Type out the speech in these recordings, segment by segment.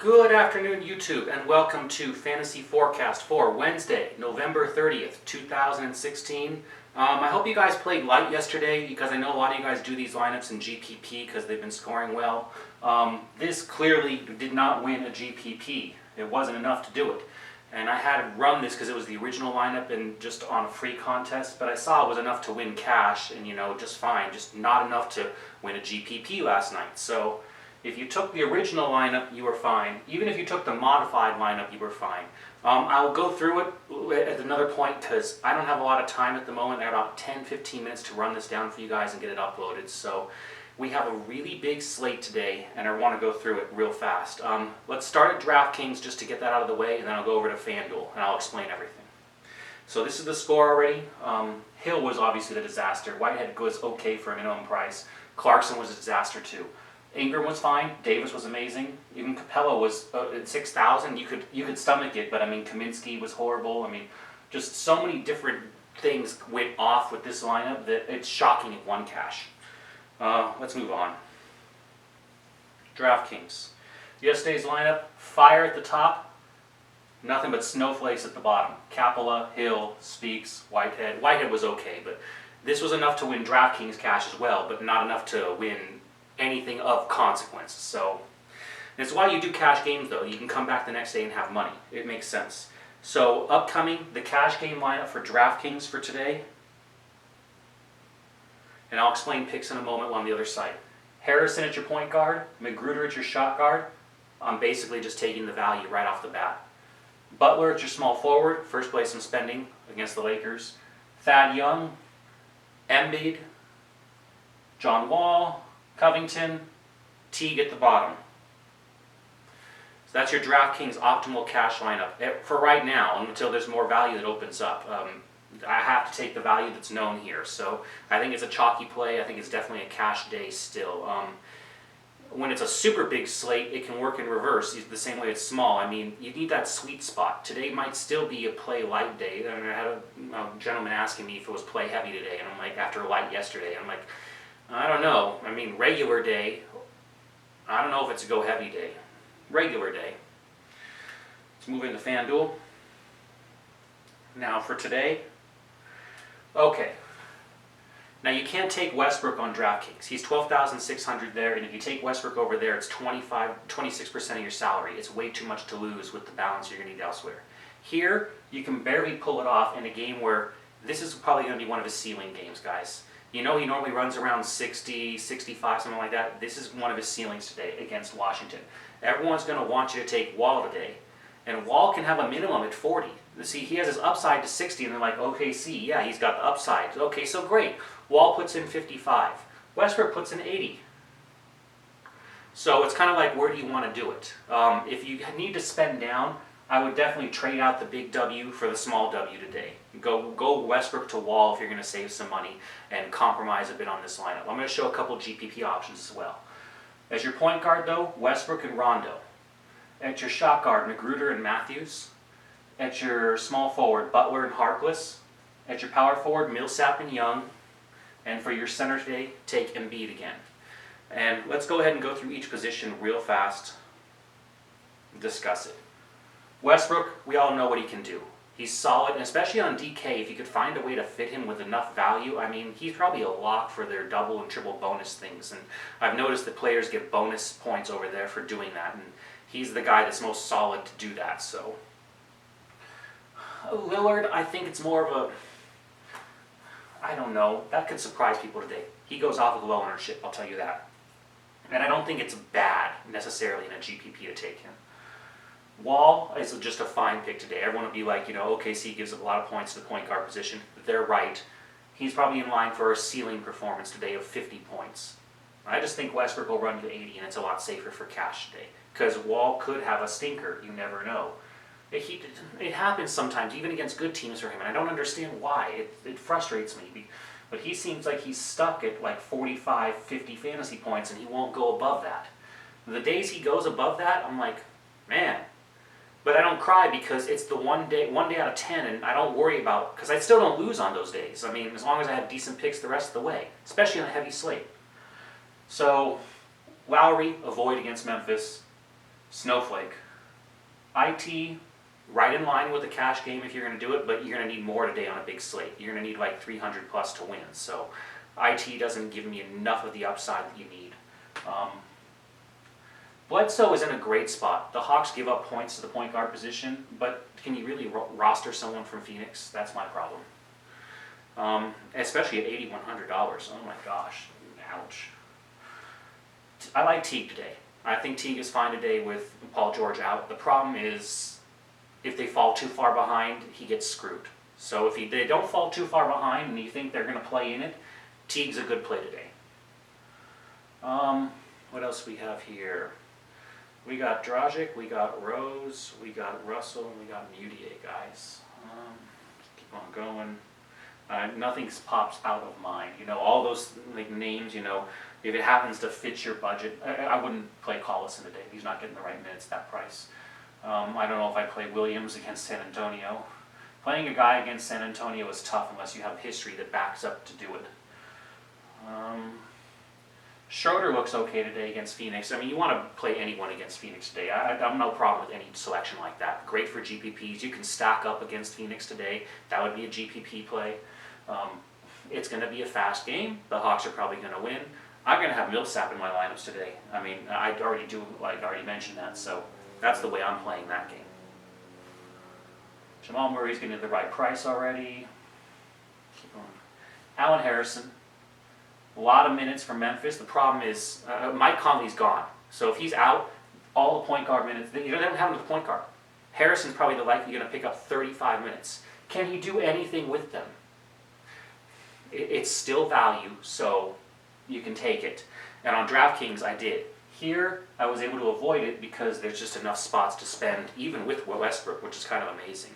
Good afternoon, YouTube, and welcome to Fantasy Forecast for Wednesday, November 30th, 2016. I hope you guys played light yesterday because I know a lot of you guys do these lineups in GPP because they've been scoring well. This clearly did not win a GPP. It wasn't enough to do it. And I had to run this because it was the original lineup and just on a free contest, but I saw it was enough to win cash and, just fine, just not enough to win a GPP last night. So if you took the original lineup, you were fine. Even if you took the modified lineup, you were fine. I will go through it at another point because I don't have a lot of time at the moment. I have about 10-15 minutes to run this down for you guys and get it uploaded. So we have a really big slate today, and I want to go through it real fast. Let's start at DraftKings just to get that out of the way, and then I'll go over to FanDuel, and I'll explain everything. So this is the score already. Hill was obviously the disaster. Whitehead was okay for a minimum price. Clarkson was a disaster too. Ingram was fine. Davis was amazing. Even Capella was at 6,000. You could stomach it, but I mean Kaminsky was horrible. I mean, just so many different things went off with this lineup that it's shocking it won cash. Let's move on. DraftKings. Yesterday's lineup: fire at the top, nothing but snowflakes at the bottom. Capella, Hill, Speaks, Whitehead. Whitehead was okay, but this was enough to win DraftKings cash as well, but not enough to win anything of consequence. So it's why you do cash games though. You can come back the next day and have money. It makes sense. So upcoming, the cash game lineup for DraftKings for today, and I'll explain picks in a moment on the other side. Harrison at your point guard, Magruder at your shot guard. I'm basically just taking the value right off the bat. Butler at your small forward, first place in spending against the Lakers. Thad Young, Embiid, John Wall, Covington, Teague at the bottom. So that's your DraftKings optimal cash lineup for right now until there's more value that opens up. I have to take the value that's known here. So I think it's a chalky play. I think it's definitely a cash day still. When it's a super big slate, it can work in reverse the same way it's small. I mean, you need that sweet spot. Today might still be a play light day. I mean, I had a gentleman asking me if it was play heavy today, and I'm like, after light yesterday, I'm like, I don't know. I mean, regular day, I don't know if it's a go heavy day. Regular day. Let's move into FanDuel. Now for today. Okay. Now you can't take Westbrook on DraftKings. He's 12,600 there, and if you take Westbrook over there, it's 26% of your salary. It's way too much to lose with the balance you're going to need elsewhere. Here, you can barely pull it off in a game where this is probably going to be one of his ceiling games, guys. You know he normally runs around 60, 65, something like that. This is one of his ceilings today against Washington. Everyone's going to want you to take Wall today. And Wall can have a minimum at 40. See, he has his upside to 60, and they're like, okay, see, yeah, he's got the upside. Okay, so great. Wall puts in 55. Westbrook puts in 80. So it's kind of like, where do you want to do it? If you need to spend down, I would definitely trade out the big W for the small W today. Go Westbrook to Wall if you're going to save some money and compromise a bit on this lineup. I'm going to show a couple GPP options as well. As your point guard, though, Westbrook and Rondo. At your shot guard, Magruder and Matthews. At your small forward, Butler and Harkless. At your power forward, Millsap and Young. And for your center today, take Embiid again. And let's go ahead and go through each position real fast. Discuss it. Westbrook, we all know what he can do. He's solid, and especially on DK, if you could find a way to fit him with enough value, I mean, he's probably a lock for their double and triple bonus things. And I've noticed that players get bonus points over there for doing that, and he's the guy that's most solid to do that. So Lillard, I think it's more of a, I don't know, that could surprise people today. He goes off with low ownership, I'll tell you that. And I don't think it's bad necessarily in a GPP to take him. Wall is just a fine pick today. Everyone will be like, OKC gives up a lot of points to the point guard position. They're right. He's probably in line for a ceiling performance today of 50 points. I just think Westbrook will run to 80, and it's a lot safer for cash today. Because Wall could have a stinker. You never know. It happens sometimes, even against good teams for him, and I don't understand why. It frustrates me. But he seems like he's stuck at like 45, 50 fantasy points, and he won't go above that. The days he goes above that, I'm like, man. But I don't cry because it's the one day out of 10, and I don't worry about, because I still don't lose on those days. I mean, as long as I have decent picks the rest of the way, especially on a heavy slate. So, Lowry, avoid against Memphis. Snowflake. IT, right in line with the cash game if you're going to do it, but you're going to need more today on a big slate. You're going to need like 300 plus to win. So IT doesn't give me enough of the upside that you need. Bledsoe is in a great spot. The Hawks give up points to the point guard position, but can you really roster someone from Phoenix? That's my problem. Especially at $8,100. Oh my gosh, ouch. I like Teague today. I think Teague is fine today with Paul George out. The problem is if they fall too far behind, he gets screwed. So if they don't fall too far behind and you think they're going to play in it, Teague's a good play today. What else we have here? We got Dragic, we got Rose, we got Russell, and we got Mudiay, guys. Keep on going. Nothing pops out of mind. You know, all those like names, you know, if it happens to fit your budget, I wouldn't play Collison today. He's not getting the right minutes at that price. I don't know if I'd play Williams against San Antonio. Playing a guy against San Antonio is tough unless you have history that backs up to do it. Schroeder looks okay today against Phoenix. I mean, you want to play anyone against Phoenix today. I have no problem with any selection like that. Great for GPPs. You can stack up against Phoenix today. That would be a GPP play. It's going to be a fast game. The Hawks are probably going to win. I'm going to have Millsap in my lineups today. I mean, I already mentioned that, so that's the way I'm playing that game. Jamal Murray's getting the right price already. Keep going. Allen Harrison. A lot of minutes for Memphis. The problem is Mike Conley's gone. So if he's out, all the point guard minutes, you don't have him with the point guard. Harrison's probably the likely going to pick up 35 minutes. Can he do anything with them? It's still value, so you can take it. And on DraftKings, I did. Here, I was able to avoid it because there's just enough spots to spend, even with Westbrook, which is kind of amazing.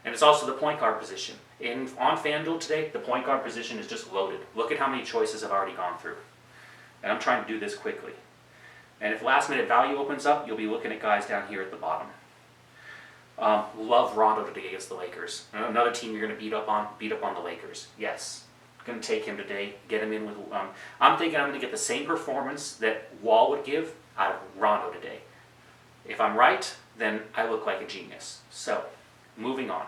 And it's also the point guard position. On FanDuel today, the point guard position is just loaded. Look at how many choices I've already gone through. And I'm trying to do this quickly. And if last minute value opens up, you'll be looking at guys down here at the bottom. Love Rondo today against the Lakers. Another team you're going to beat up on the Lakers. Yes. Going to take him today, get him in with... I'm thinking I'm going to get the same performance that Wall would give out of Rondo today. If I'm right, then I look like a genius. So, moving on.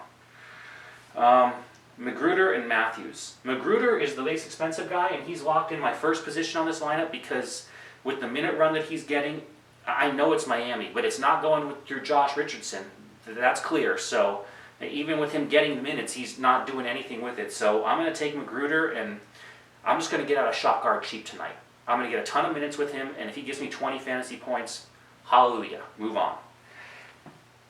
Magruder and Matthews. Magruder is the least expensive guy, and he's locked in my first position on this lineup because with the minute run that he's getting, I know it's Miami, but it's not going with your Josh Richardson. That's clear. So even with him getting the minutes, he's not doing anything with it. So I'm going to take Magruder, and I'm just going to get out a shot guard cheap tonight. I'm going to get a ton of minutes with him, and if he gives me 20 fantasy points, hallelujah, move on.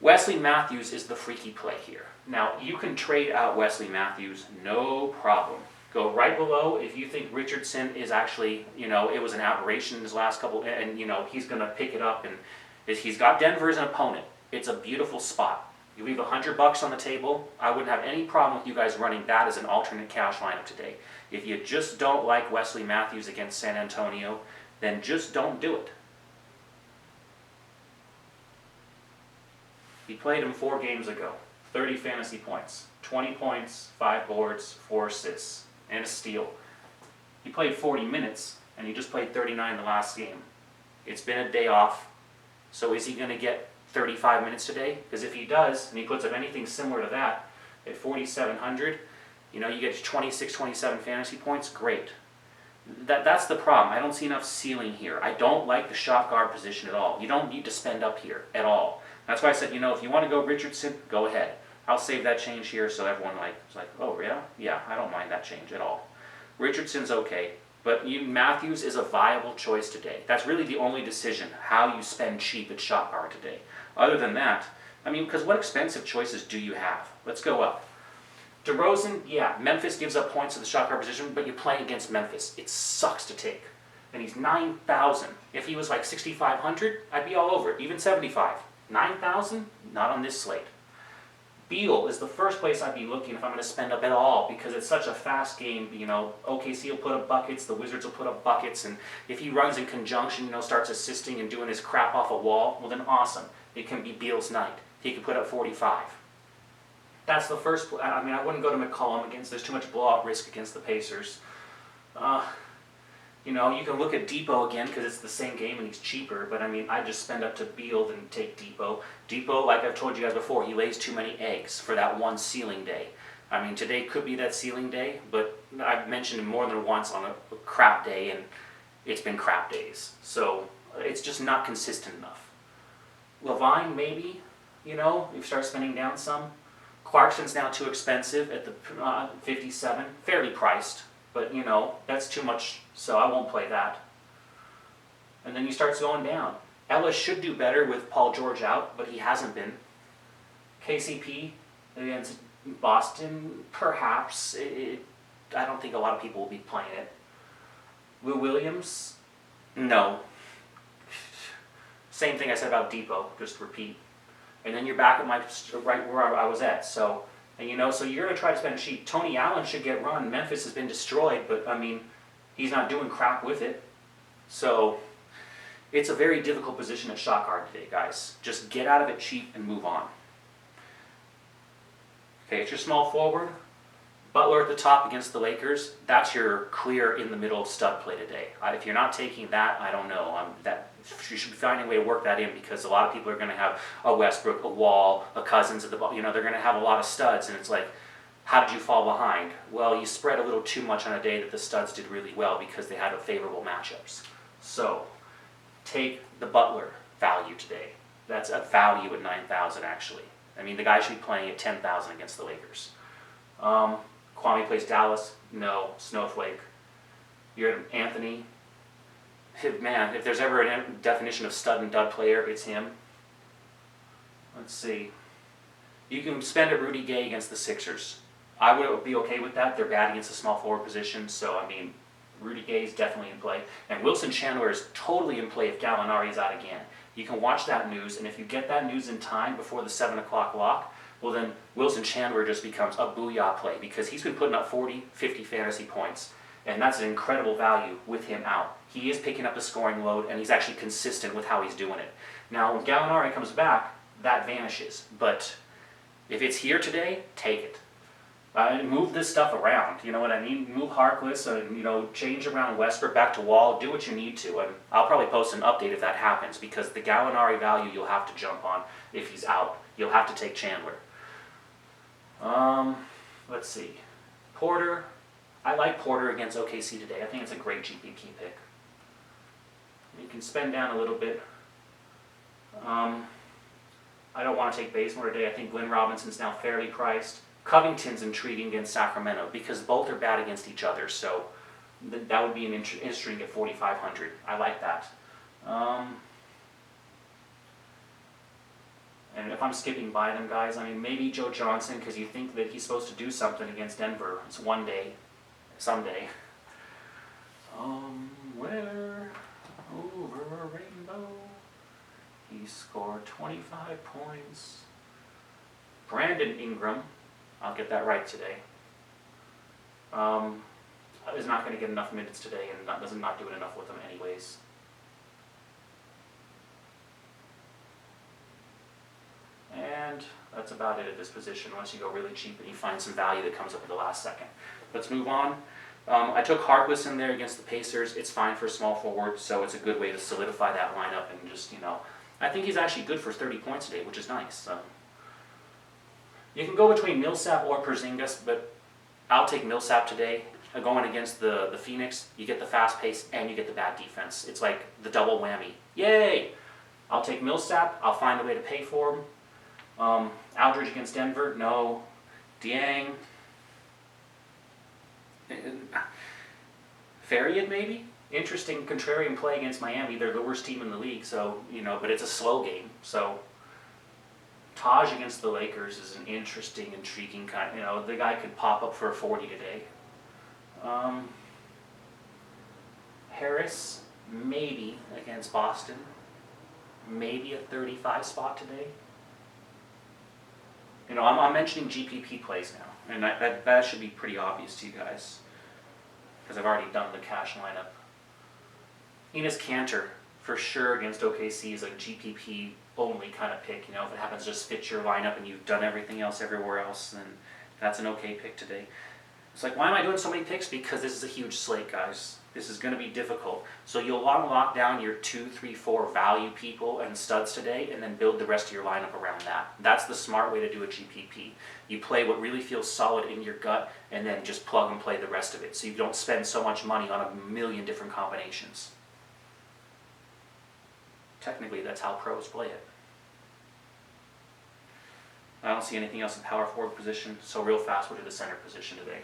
Wesley Matthews is the freaky play here. Now, you can trade out Wesley Matthews, no problem. Go right below if you think Richardson is actually, it was an aberration in his last couple, and, he's going to pick it up, and he's got Denver as an opponent. It's a beautiful spot. You leave $100 on the table, I wouldn't have any problem with you guys running that as an alternate cash lineup today. If you just don't like Wesley Matthews against San Antonio, then just don't do it. He played him 4 games ago. 30 fantasy points, 20 points, 5 boards, 4 assists, and a steal. He played 40 minutes, and he just played 39 the last game. It's been a day off, so is he going to get 35 minutes today? Because if he does, and he puts up anything similar to that, at 4,700, you get 26, 27 fantasy points, great. That's the problem. I don't see enough ceiling here. I don't like the shot guard position at all. You don't need to spend up here at all. That's why I said, if you want to go Richardson, go ahead. I'll save that change here so everyone is like, oh, yeah? Yeah, I don't mind that change at all. Richardson's okay, but Matthews is a viable choice today. That's really the only decision, how you spend cheap at shot guard today. Other than that, because what expensive choices do you have? Let's go up. DeRozan, yeah, Memphis gives up points to the shot guard position, but you're playing against Memphis. It sucks to take. And he's 9,000. If he was like 6,500, I'd be all over it, even 75. 9,000? Not on this slate. Beal is the first place I'd be looking if I'm going to spend up at all because it's such a fast game. OKC will put up buckets, the Wizards will put up buckets, and if he runs in conjunction, starts assisting and doing his crap off a wall, well then awesome. It can be Beal's night. He can put up 45. That's the first. I wouldn't go to McCollum there's too much blowout risk against the Pacers. You know, you can look at Depot again because it's the same game and he's cheaper, but I mean, I just spend up to Beal than take Depot. Depot, like I've told you guys before, he lays too many eggs for that one ceiling day. I mean, today could be that ceiling day, but I've mentioned him more than once on a crap day, and it's been crap days. So it's just not consistent enough. Levine, maybe, you know, you start spending down some. Clarkson's now too expensive at the 57, fairly priced. But, you know, that's too much, so I won't play that. And then he starts going down. Ellis should do better with Paul George out, but he hasn't been. KCP against Boston, perhaps. I don't think a lot of people will be playing it. Will Williams? No. Same thing I said about Depot, just repeat. And then you're back at right where I was at, so... And you know, so you're going to try to spend cheap. Tony Allen should get run. Memphis has been destroyed, but I mean, he's not doing crap with it. So it's a very difficult position at shot guard today, guys. Just get out of it cheap and move on. Okay, it's your small forward. Butler at the top against the Lakers. That's your clear in the middle stud play today. If you're not taking that, I don't know. You should be finding a way to work that in because a lot of people are going to have a Westbrook, a Wall, a Cousins at the bottom. You know, they're going to have a lot of studs, and it's like, how did you fall behind? Well, you spread a little too much on a day that the studs did really well because they had a favorable matchups. So, take the Butler value today. That's a value at 9,000 actually. I mean, the guy should be playing at 10,000 against the Lakers. Kwame plays Dallas. No. Snowflake. You're at Anthony. Man, if there's ever a definition of stud and dud player, it's him. Let's see. You can spend a Rudy Gay against the Sixers. I would be okay with that. They're bad against the small forward position, so I mean, Rudy Gay is definitely in play. And Wilson Chandler is totally in play if Gallinari's out again. You can watch that news, and if you get that news in time before the 7 o'clock lock, well then Wilson Chandler just becomes a booyah play because he's been putting up 40, 50 fantasy points. And that's an incredible value with him out. He is picking up the scoring load, and he's actually consistent with how he's doing it. Now, when Gallinari comes back, that vanishes. But if it's here today, take it. Move this stuff around. You know what I mean? Move Harkless, and you know, change around Westbrook back to Wall. Do what you need to, and I'll probably post an update if that happens because the Gallinari value you'll have to jump on if he's out. You'll have to take Chandler. Let's see, Porter. I like Porter against OKC today. I think it's a great GPP pick. You can spend down a little bit. I don't want to take Bazemore today. I think Glenn Robinson's now fairly priced. Covington's intriguing against Sacramento because both are bad against each other, so that would be an interesting at 4,500. I like that. And if I'm skipping by them, guys, I mean, maybe Joe Johnson because you think that he's supposed to do something against Denver. It's one day. Someday. Where over a rainbow, he scored 25 points. Brandon Ingram, I'll get that right today, is not going to get enough minutes today and not doing enough with them anyways. And that's about it at this position unless you go really cheap and you find some value that comes up at the last second. Let's move on. I took Harkless in there against the Pacers. It's fine for small forward, so it's a good way to solidify that lineup and just, you know, I think he's actually good for 30 points today, which is nice. You can go between Millsap or Porzingis, but I'll take Millsap today. Going against the Phoenix, you get the fast pace and you get the bad defense. It's like the double whammy. Yay! I'll take Millsap. I'll find a way to pay for him. Aldridge against Denver, no. Dieng. Fariad maybe? Interesting contrarian play against Miami. They're the worst team in the league, so, you know, but it's a slow game. So Taj against the Lakers is an interesting, intriguing kind. You know, the guy could pop up for a 40 today. Harris, maybe against Boston. Maybe a 35 spot today. You know, I'm mentioning GPP plays now, and that should be pretty obvious to you guys, because I've already done the cash lineup. Enes Kanter, for sure, against OKC is a GPP only kind of pick. You know, if it happens to just fit your lineup and you've done everything else everywhere else, then that's an okay pick today. It's like, why am I doing so many picks? Because this is a huge slate, guys. This is going to be difficult. So you'll want to lock down your 2, 3, 4 value people and studs today, and then build the rest of your lineup around that. That's the smart way to do a GPP. You play what really feels solid in your gut, and then just plug and play the rest of it, so you don't spend so much money on a million different combinations. Technically, that's how pros play it. I don't see anything else in power forward position, so real fast we'll do the center position today.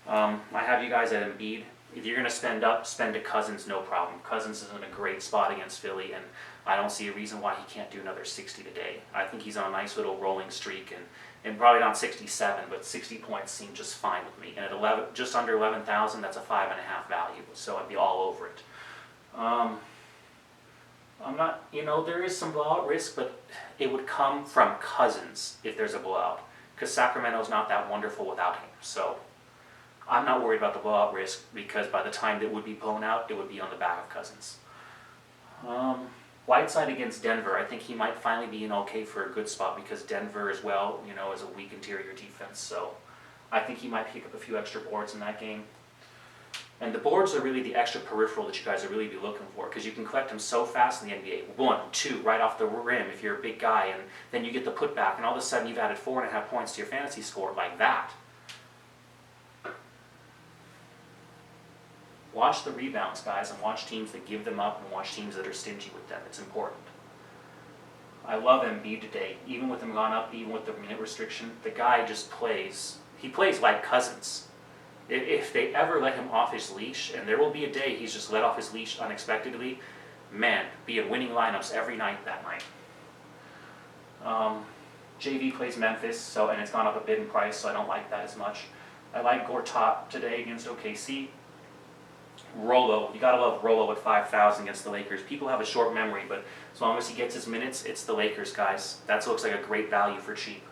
I have you guys at Embiid. If you're going to spend up, spend to Cousins, no problem. Cousins is in a great spot against Philly, and I don't see a reason why he can't do another 60 today. I think he's on a nice little rolling streak, and probably not 67, but 60 points seem just fine with me. And at 11, just under 11,000, that's a 5.5 value, so I'd be all over it. I'm not, there is some blowout risk, but it would come from Cousins if there's a blowout, because Sacramento's not that wonderful without him. So I'm not worried about the blowout risk, because by the time it would be blown out, it would be on the back of Cousins. Whiteside against Denver, I think he might finally be in okay for a good spot, because Denver as well, is a weak interior defense. So I think he might pick up a few extra boards in that game. And the boards are really the extra peripheral that you guys are really be looking for, because you can collect them so fast in the NBA. 1, 2, right off the rim if you're a big guy, and then you get the putback, and all of a sudden you've added 4.5 points to your fantasy score like that. Watch the rebounds, guys, and watch teams that give them up, and watch teams that are stingy with them. It's important. I love Embiid today. Even with him gone up, even with the minute restriction, the guy just plays. He plays like Cousins. If they ever let him off his leash, and there will be a day he's just let off his leash unexpectedly, man, be in winning lineups every night that night. JV plays Memphis, and it's gone up a bit in price, so I don't like that as much. I like Gortat today against OKC. Rolo, you gotta love Rolo at 5,000 against the Lakers. People have a short memory, but as long as he gets his minutes, it's the Lakers, guys. That looks like a great value for cheap.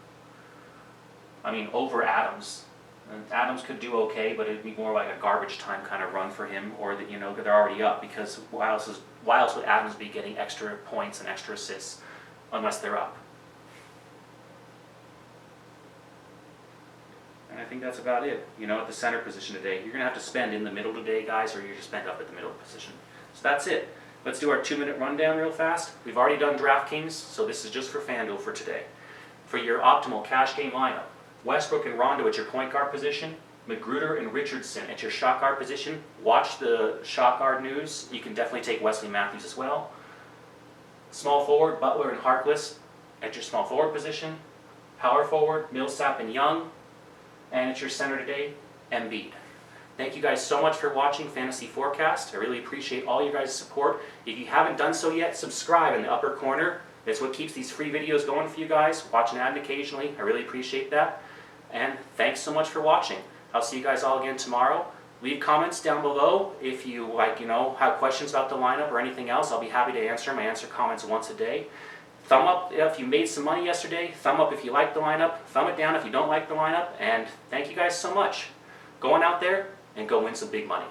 I mean, over Adams. And Adams could do okay, but it'd be more like a garbage time kind of run for him, or that they're already up, because why else would Adams be getting extra points and extra assists unless they're up? And I think that's about it. At the center position today, you're gonna have to spend in the middle today, guys, or you just spend up at the middle position. So that's it. Let's do our 2-minute rundown real fast. We've already done DraftKings, so this is just for FanDuel for today. For your optimal cash game lineup, Westbrook and Rondo at your point guard position, Magruder and Richardson at your shot guard position. Watch the shot guard news. You can definitely take Wesley Matthews as well. Small forward, Butler and Harkless at your small forward position. Power forward, Millsap and Young. And at your center today, Embiid. Thank you guys so much for watching Fantasy Forecast. I really appreciate all you guys' support. If you haven't done so yet, subscribe in the upper corner. That's what keeps these free videos going for you guys. Watch an ad occasionally. I really appreciate that. And thanks so much for watching. I'll see you guys all again tomorrow. Leave comments down below if you have questions about the lineup or anything else. I'll be happy to answer them. I answer comments once a day. Thumb up if you made some money yesterday. Thumb up if you like the lineup. Thumb it down if you don't like the lineup. And thank you guys so much. Go on out there and go win some big money.